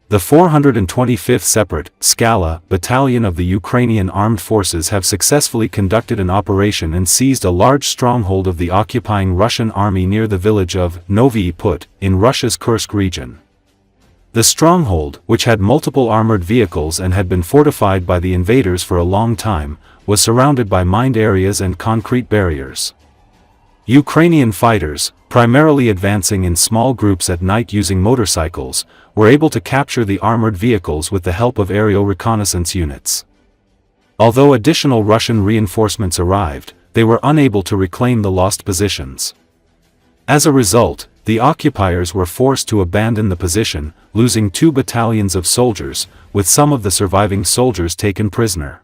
The 425th Separate, Skala, battalion of the Ukrainian Armed Forces have successfully conducted an operation and seized a large stronghold of the occupying Russian army near the village of Noviy Put, in Russia's Kursk region. The stronghold, which had multiple armored vehicles and had been fortified by the invaders for a long time, was surrounded by mined areas and concrete barriers. Ukrainian fighters, primarily advancing in small groups at night using motorcycles, were able to capture the armored vehicles with the help of aerial reconnaissance units. Although additional Russian reinforcements arrived, they were unable to reclaim the lost positions. As a result, the occupiers were forced to abandon the position, losing 2 battalions of soldiers, with some of the surviving soldiers taken prisoner.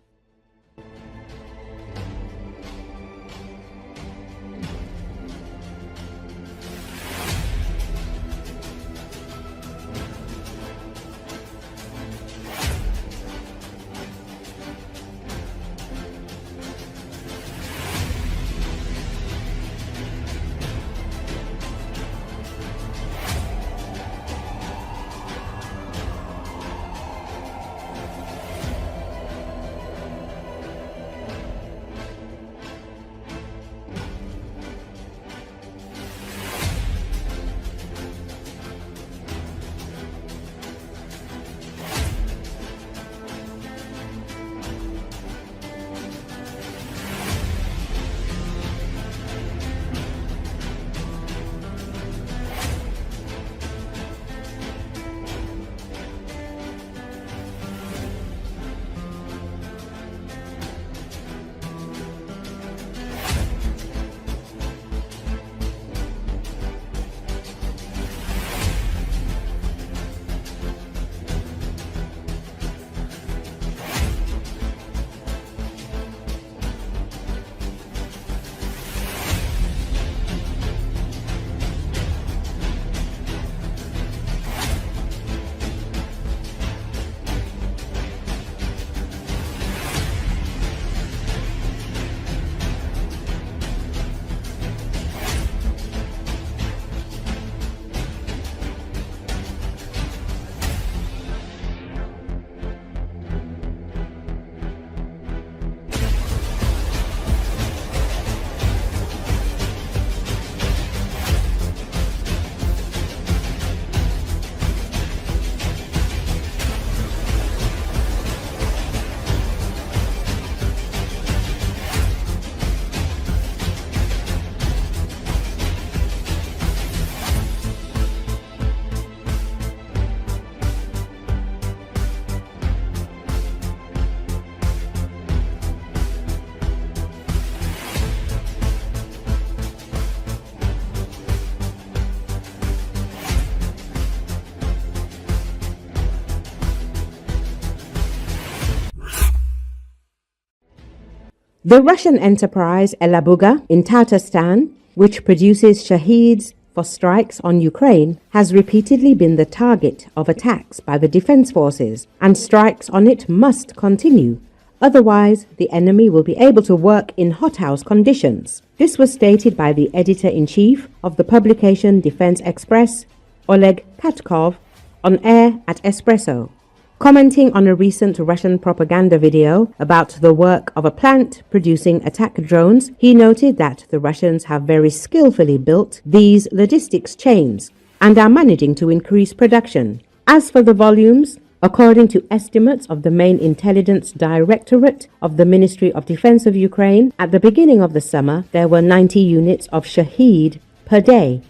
The Russian enterprise Elaba in Tatarstan, which produces shaheeds for strikes on Ukraine, has repeatedly been the target of attacks by the defense forces, and strikes on it must continue. Otherwise, the enemy will be able to work in hothouse conditions. This was stated by the editor-in-chief of the publication Defense Express, Oleg Katkov, on air at Espresso. Commenting on a recent Russian propaganda video about the work of a plant producing attack drones, he noted that the Russians have very skillfully built these logistics chains and are managing to increase production. As for the volumes, according to estimates of the main intelligence directorate of the Ministry of Defense of Ukraine, at the beginning of the summer, there were 90 units of Shahed per day.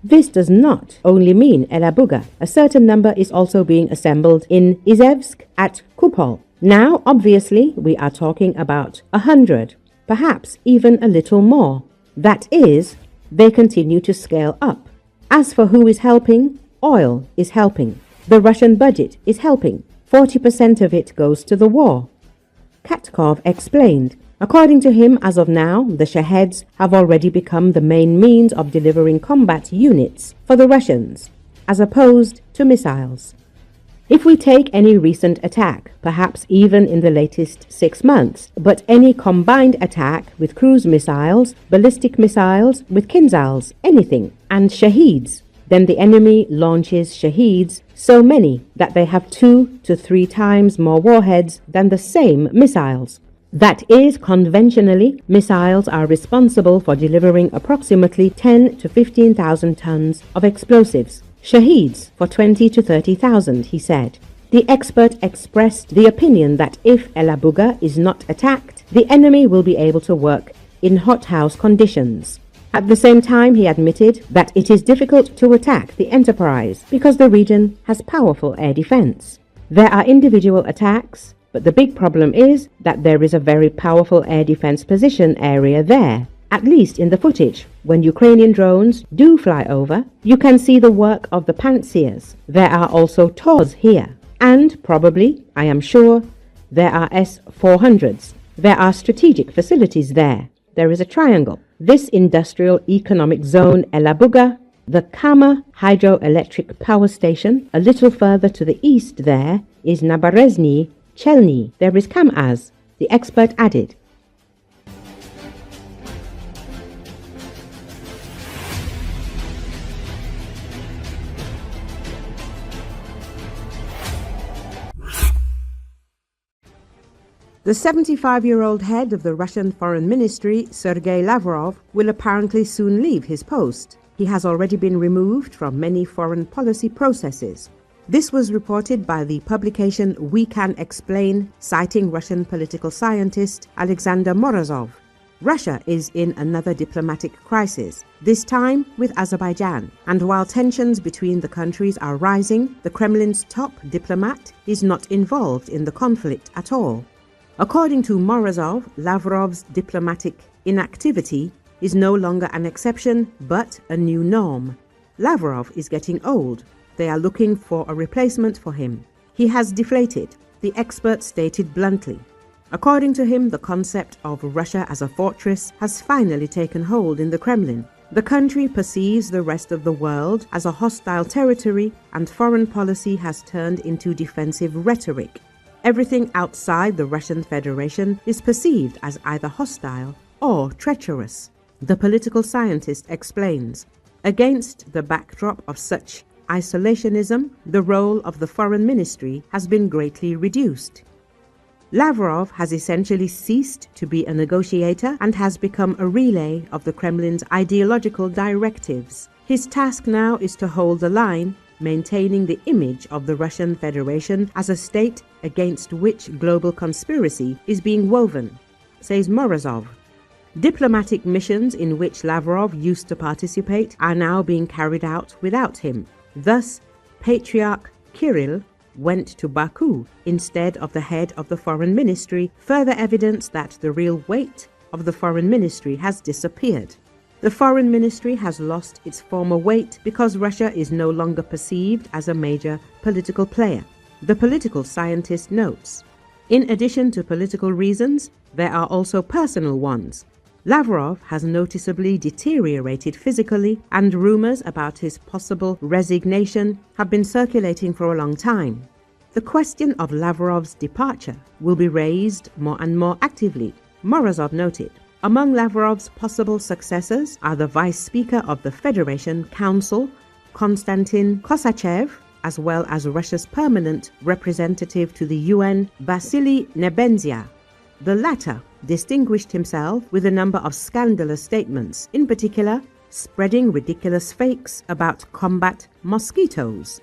This does not only mean Elaba. A certain number is also being assembled in Izhevsk at Kupol. Now, obviously, we are talking about 100, perhaps even a little more. That is, they continue to scale up. As for who is helping, oil is helping. The Russian budget is helping. 40% of it goes to the war. Katkov explained. According to him, as of now, the Shaheds have already become the main means of delivering combat units for the Russians, as opposed to missiles. If we take any recent attack, perhaps even in the latest 6 months, but any combined attack with cruise missiles, ballistic missiles, with Kinzhals, anything, and Shaheeds, Then the enemy launches Shaheeds, so many that they have 2 to 3 times more warheads than the same missiles. That is, conventionally, missiles are responsible for delivering approximately 10 to 15,000 tons of explosives. Shaheeds for 20 to 30,000, he said. The expert expressed the opinion that if Elaba is not attacked, the enemy will be able to work in hothouse conditions. At the same time, he admitted that it is difficult to attack the enterprise because the region has powerful air defense. There are individual attacks, but the big problem is that there is a very powerful air defense position area there. At least in the footage, when Ukrainian drones do fly over, you can see the work of the pantsers. There are also TORs here. And probably, I am sure, there are S-400s. There are strategic facilities there. There is a triangle. This industrial economic zone Elaba, the Kama hydroelectric power station, a little further to the east there is Naberezhny Chelny. There is Kamaz, the expert added. The 75-year-old head of the Russian Foreign Ministry, Sergey Lavrov, will apparently soon leave his post. He has already been removed from many foreign policy processes. This was reported by the publication We Can Explain, citing Russian political scientist Alexander Morozov. Russia is in another diplomatic crisis, this time with Azerbaijan. And while tensions between the countries are rising, the Kremlin's top diplomat is not involved in the conflict at all. According to Morozov, Lavrov's diplomatic inactivity is no longer an exception, but a new norm. Lavrov is getting old. They are looking for a replacement for him. He has deflated, the expert stated bluntly. According to him, the concept of Russia as a fortress has finally taken hold in the Kremlin. The country perceives the rest of the world as a hostile territory, and foreign policy has turned into defensive rhetoric. Everything outside the Russian Federation is perceived as either hostile or treacherous. The political scientist explains. Against the backdrop of such isolationism, the role of the foreign ministry has been greatly reduced. Lavrov has essentially ceased to be a negotiator and has become a relay of the Kremlin's ideological directives. His task now is to hold the line, maintaining the image of the Russian Federation as a state against which global conspiracy is being woven, says Morozov. Diplomatic missions in which Lavrov used to participate are now being carried out without him. Thus, Patriarch Kirill went to Baku instead of the head of the foreign ministry, further evidence that the real weight of the foreign ministry has disappeared. The foreign ministry has lost its former weight because Russia is no longer perceived as a major political player. The political scientist notes. In addition to political reasons, there are also personal ones. Lavrov has noticeably deteriorated physically, and rumors about his possible resignation have been circulating for a long time. The question of Lavrov's departure will be raised more and more actively, Morozov noted. Among Lavrov's possible successors are the Vice Speaker of the Federation Council, Konstantin Kosachev, as well as Russia's permanent representative to the UN, Vasily Nebenzia. The latter distinguished himself with a number of scandalous statements, in particular, spreading ridiculous fakes about combat mosquitoes.